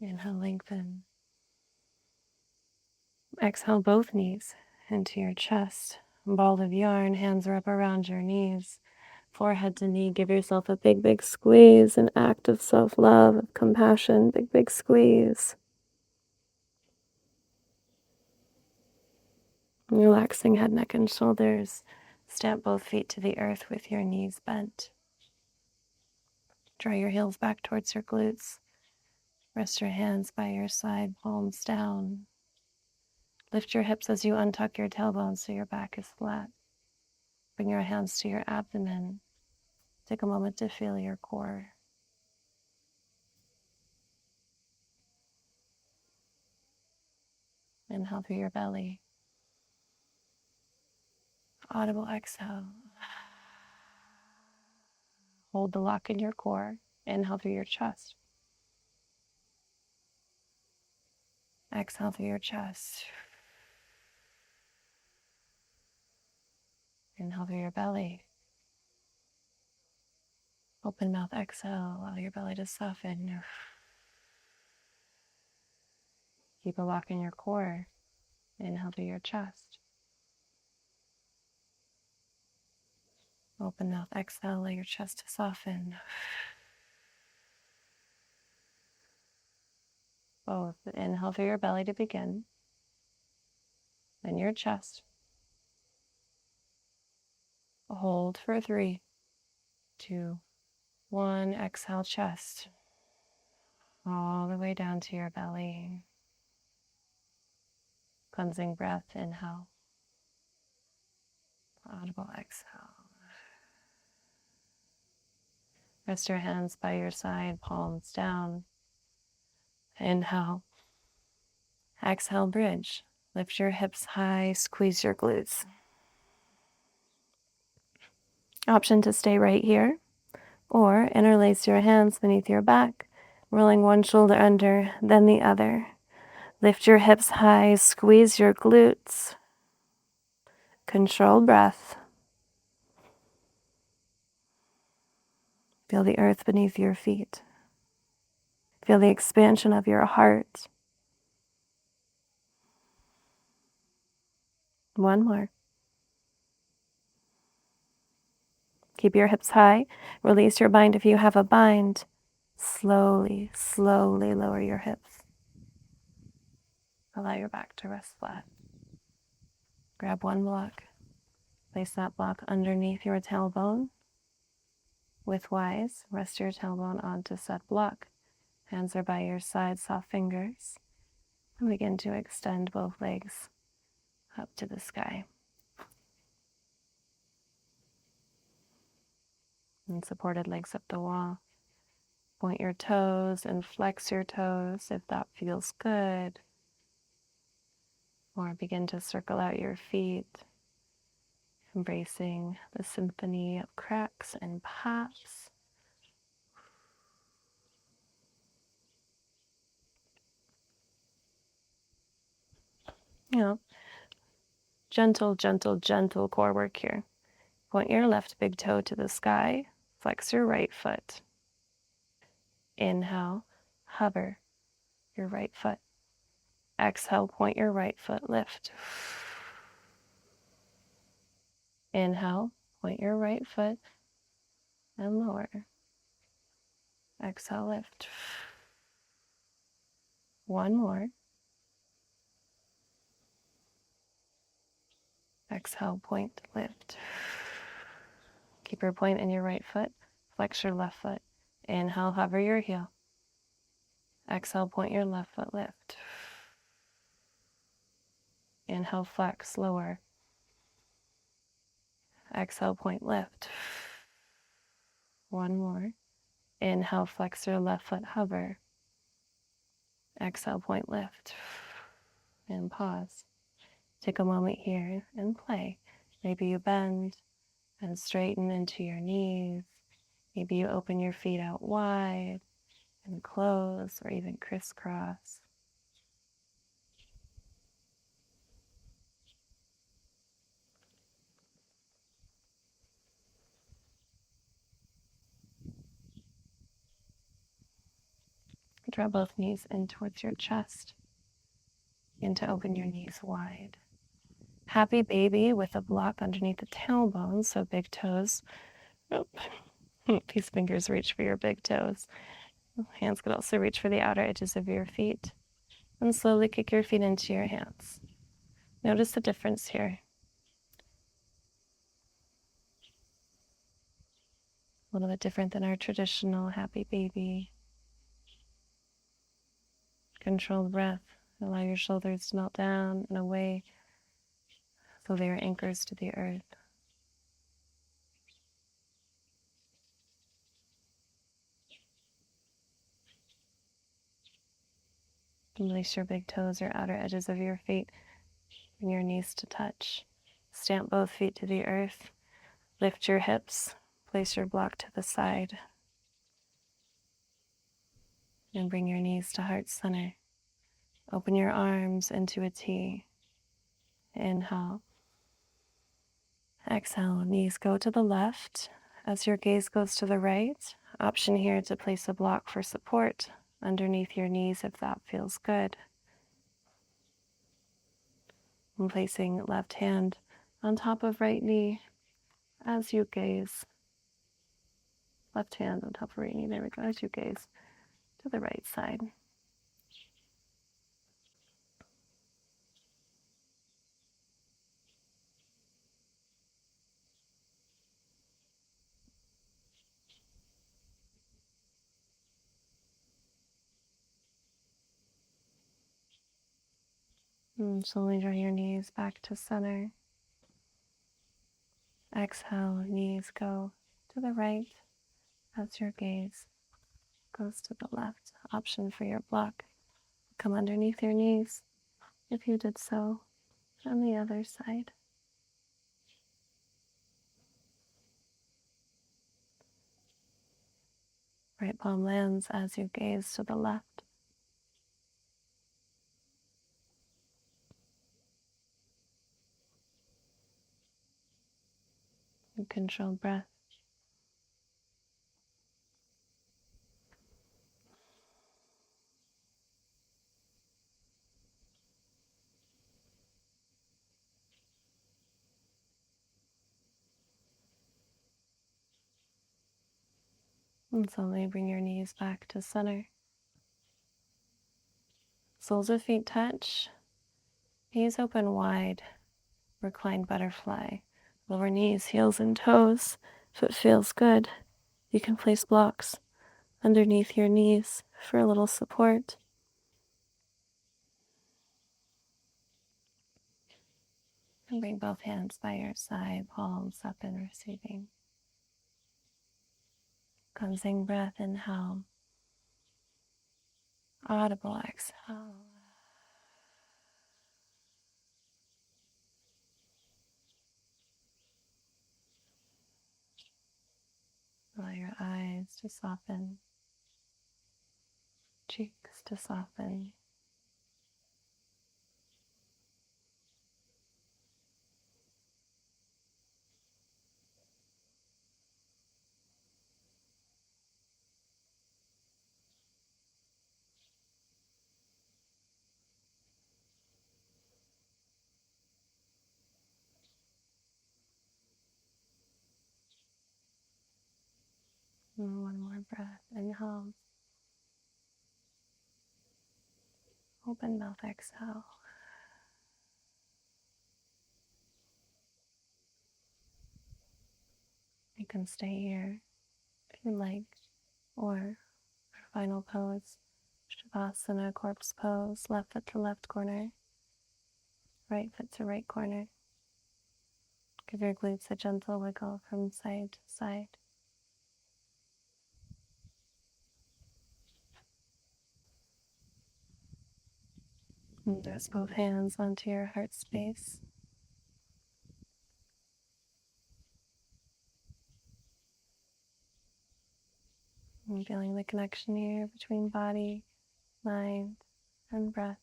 Inhale, lengthen. Exhale, both knees into your chest. Ball of yarn, hands wrap around your knees. Forehead to knee, give yourself a big, big squeeze, an act of self-love, of compassion, big, big squeeze. Relaxing head, neck, and shoulders. Stamp both feet to the earth with your knees bent. Draw your heels back towards your glutes. Rest your hands by your side, palms down. Lift your hips as you untuck your tailbone so your back is flat. Bring your hands to your abdomen. Take a moment to feel your core. Inhale through your belly. Audible exhale. Hold the lock in your core. Inhale through your chest. Exhale through your chest. Inhale through your belly. Open mouth, exhale. Allow your belly to soften. Keep a lock in your core. Inhale through your chest. Open mouth, exhale. Allow your chest to soften. Both. Inhale through your belly to begin. Then your chest. Hold for 3, 2, 1. Exhale, chest. All the way down to your belly. Cleansing breath, inhale. Audible exhale. Rest your hands by your side, palms down. Inhale. Exhale, bridge. Lift your hips high, squeeze your glutes. Option to stay right here, or interlace your hands beneath your back, rolling one shoulder under, then the other. Lift your hips high, squeeze your glutes. Control breath. Feel the earth beneath your feet. Feel the expansion of your heart. One more. Keep your hips high. Release your bind if you have a bind. Slowly, slowly lower your hips. Allow your back to rest flat. Grab one block. Place that block underneath your tailbone. Widthwise, rest your tailbone onto said block. Hands are by your side, soft fingers. And begin to extend both legs up to the sky. And supported legs up the wall. Point your toes and flex your toes if that feels good. Or begin to circle out your feet, embracing the symphony of cracks and pops. Gentle, gentle, gentle core work here. Point your left big toe to the sky. Flex your right foot. Inhale, hover your right foot. Exhale, point your right foot, lift. Inhale, point your right foot and lower. Exhale, lift. One more. Exhale, point, lift. Keep your point in your right foot. Flex your left foot. Inhale, hover your heel. Exhale, point your left foot, lift. Inhale, flex, lower. Exhale, point, lift. One more. Inhale, flex your left foot, hover. Exhale, point, lift. And pause. Take a moment here and play. Maybe you bend and straighten into your knees. Maybe you open your feet out wide and close, or even crisscross. Draw both knees in towards your chest. Begin to open your knees wide. Happy baby with a block underneath the tailbone, so big toes. Oh, these fingers reach for your big toes. Hands could also reach for the outer edges of your feet. And slowly kick your feet into your hands. Notice the difference here. A little bit different than our traditional happy baby. Controlled breath. Allow your shoulders to melt down and away so they are anchors to the earth. Release your big toes or outer edges of your feet. Bring your knees to touch. Stamp both feet to the earth. Lift your hips. Place your block to the side. And bring your knees to heart center. Open your arms into a T. Inhale. Exhale. Knees go to the left. As your gaze goes to the right, option here to place a block for support underneath your knees if that feels good. And placing left hand on top of right knee as you gaze. Left hand on top of right knee, there we go, as you gaze to the right side. And slowly draw your knees back to center. Exhale, knees go to the right as your gaze goes to the left. Option for your block. Come underneath your knees if you did so on the other side. Right palm lands as you gaze to the left. And controlled breath. And slowly bring your knees back to center. Soles of feet touch. Knees open wide. Reclined butterfly. Lower knees, heels, and toes. If it feels good, you can place blocks underneath your knees for a little support. And bring both hands by your side, palms up and receiving. Cleansing breath, inhale. Audible exhale. Allow your eyes to soften, cheeks to soften. And one more breath. Inhale. Open mouth, exhale. You can stay here if you like, or our final pose, Shavasana, corpse pose, left foot to left corner, right foot to right corner. Give your glutes a gentle wiggle from side to side. And rest both hands onto your heart space. And feeling the connection here between body, mind, and breath.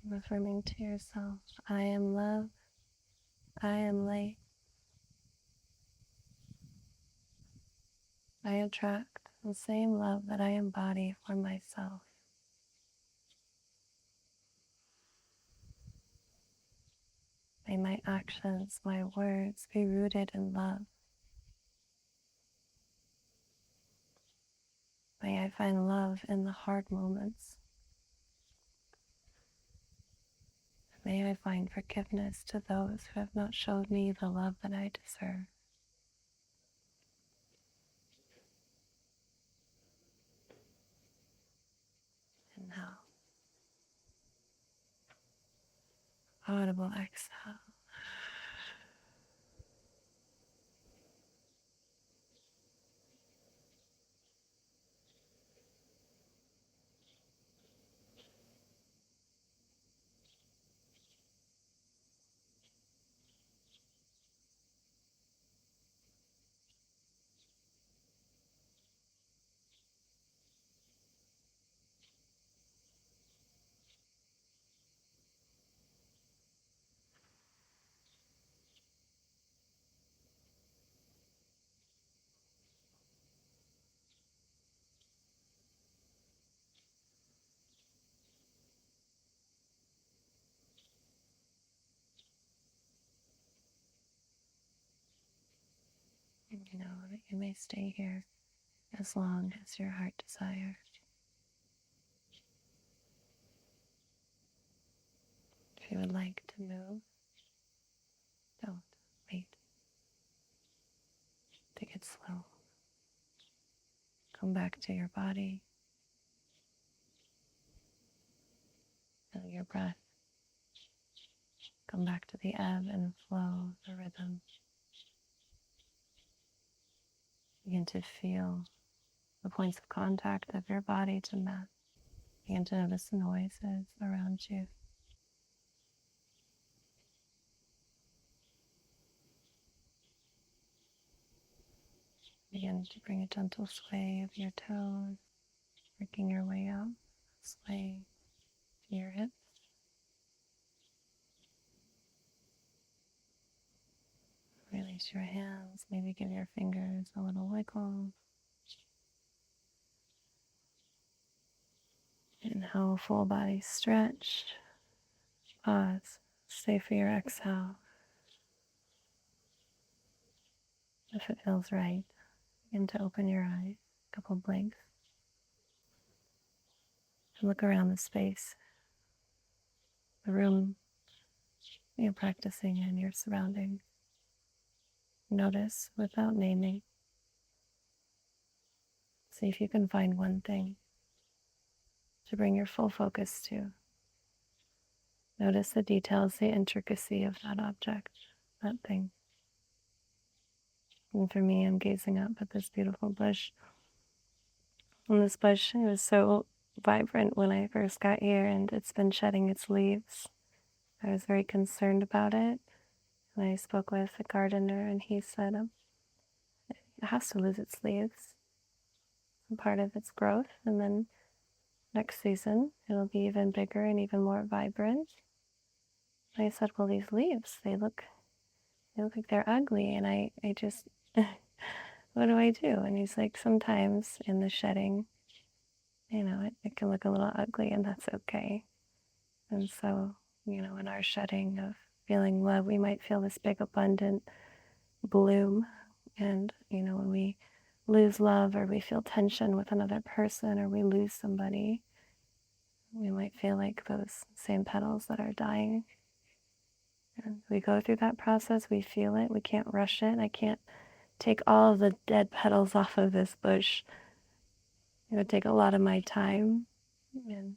And affirming to yourself, I am love, I am light, I attract the same love that I embody for myself. May my actions, my words be rooted in love. May I find love in the hard moments. May I find forgiveness to those who have not showed me the love that I deserve. And now, audible exhale. And you know that you may stay here as long as your heart desires. If you would like to move, don't wait. Take it slow. Come back to your body. Feel your breath. Come back to the ebb and flow, the rhythm. Begin to feel the points of contact of your body to mat. Begin to notice the noises around you. Begin to bring a gentle sway of your toes, working your way up, sway to your hips. Release your hands, maybe give your fingers a little wiggle. Inhale, full body stretch. Pause. Stay for your exhale. If it feels right, begin to open your eyes, a couple blinks, and look around the space, the room you're practicing in, your surroundings. Notice without naming. See if you can find one thing to bring your full focus to. Notice the details, the intricacy of that object, that thing. And for me, I'm gazing up at this beautiful bush. And this bush, it was so vibrant when I first got here, and it's been shedding its leaves. I was very concerned about it. And I spoke with a gardener, and he said it has to lose its leaves, part of its growth, and then next season it'll be even bigger and even more vibrant. And I said, well, these leaves, they look like they're ugly, and I just what do I do? And he's like, sometimes in the shedding, it can look a little ugly, and that's okay. And so, in our shedding of feeling love, we might feel this big, abundant bloom. And, when we lose love or we feel tension with another person or we lose somebody, we might feel like those same petals that are dying. And we go through that process, we feel it, we can't rush it. I can't take all of the dead petals off of this bush. It would take a lot of my time, and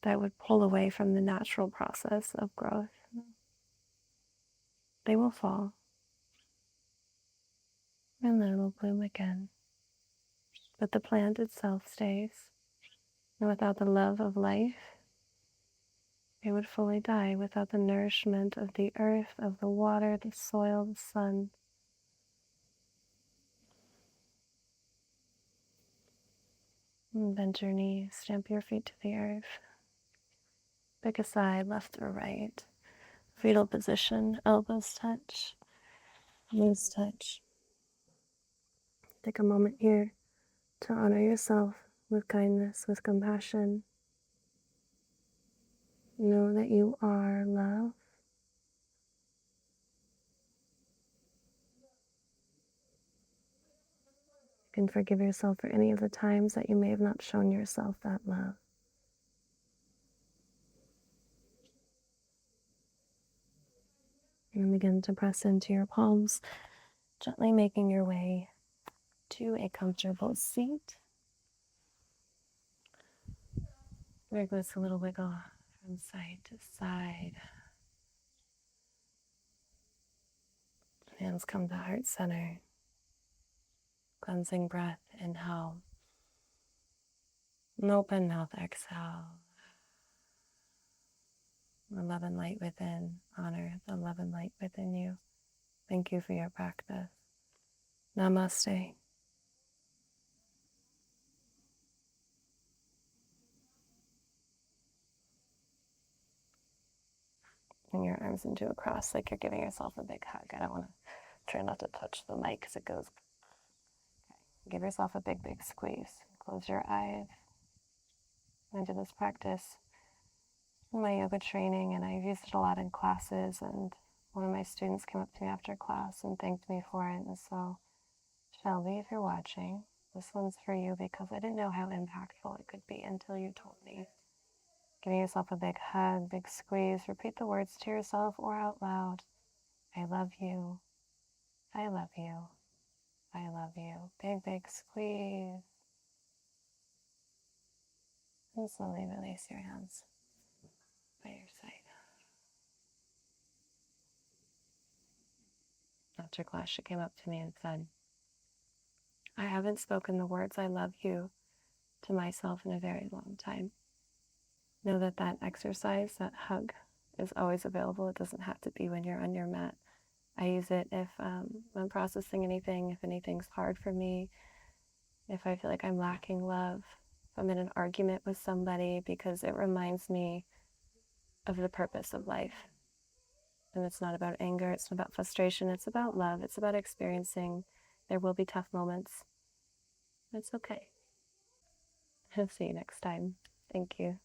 that would pull away from the natural process of growth. They will fall, and then it'll bloom again. But the plant itself stays. And without the love of life, it would fully die. Without the nourishment of the earth, of the water, the soil, the sun. And bend your knees, stamp your feet to the earth. Pick a side, left or right. Fetal position, elbows touch, knees touch. Take a moment here to honor yourself with kindness, with compassion. Know that you are love. You can forgive yourself for any of the times that you may have not shown yourself that love. And begin to press into your palms, gently making your way to a comfortable seat. Give us a little wiggle from side to side. Hands come to heart center. Cleansing breath, inhale. And open mouth, exhale. The love and light within. Honor the love and light within you. Thank you for your practice. Namaste. Bring your arms into a cross like you're giving yourself a big hug. I don't want to try not to touch the mic because it goes. Okay. Give yourself a big, big squeeze. Close your eyes. I do this practice in my yoga training, and I've used it a lot in classes. And one of my students came up to me after class and thanked me for it. And so, Shelby, if you're watching, this one's for you because I didn't know how impactful it could be until you told me. Giving yourself a big hug, big squeeze. Repeat the words to yourself or out loud. I love you. I love you. I love you. Big, big squeeze. And slowly release your hands by your side. After class, she came up to me and said, I haven't spoken the words I love you to myself in a very long time. Know that that exercise, that hug, is always available. It doesn't have to be when you're on your mat. I use it if I'm processing anything, if anything's hard for me, if I feel like I'm lacking love, if I'm in an argument with somebody, because it reminds me of the purpose of life. And it's not about anger, it's not about frustration, it's about love, it's about experiencing. There will be tough moments. It's okay. I'll see you next time. Thank you.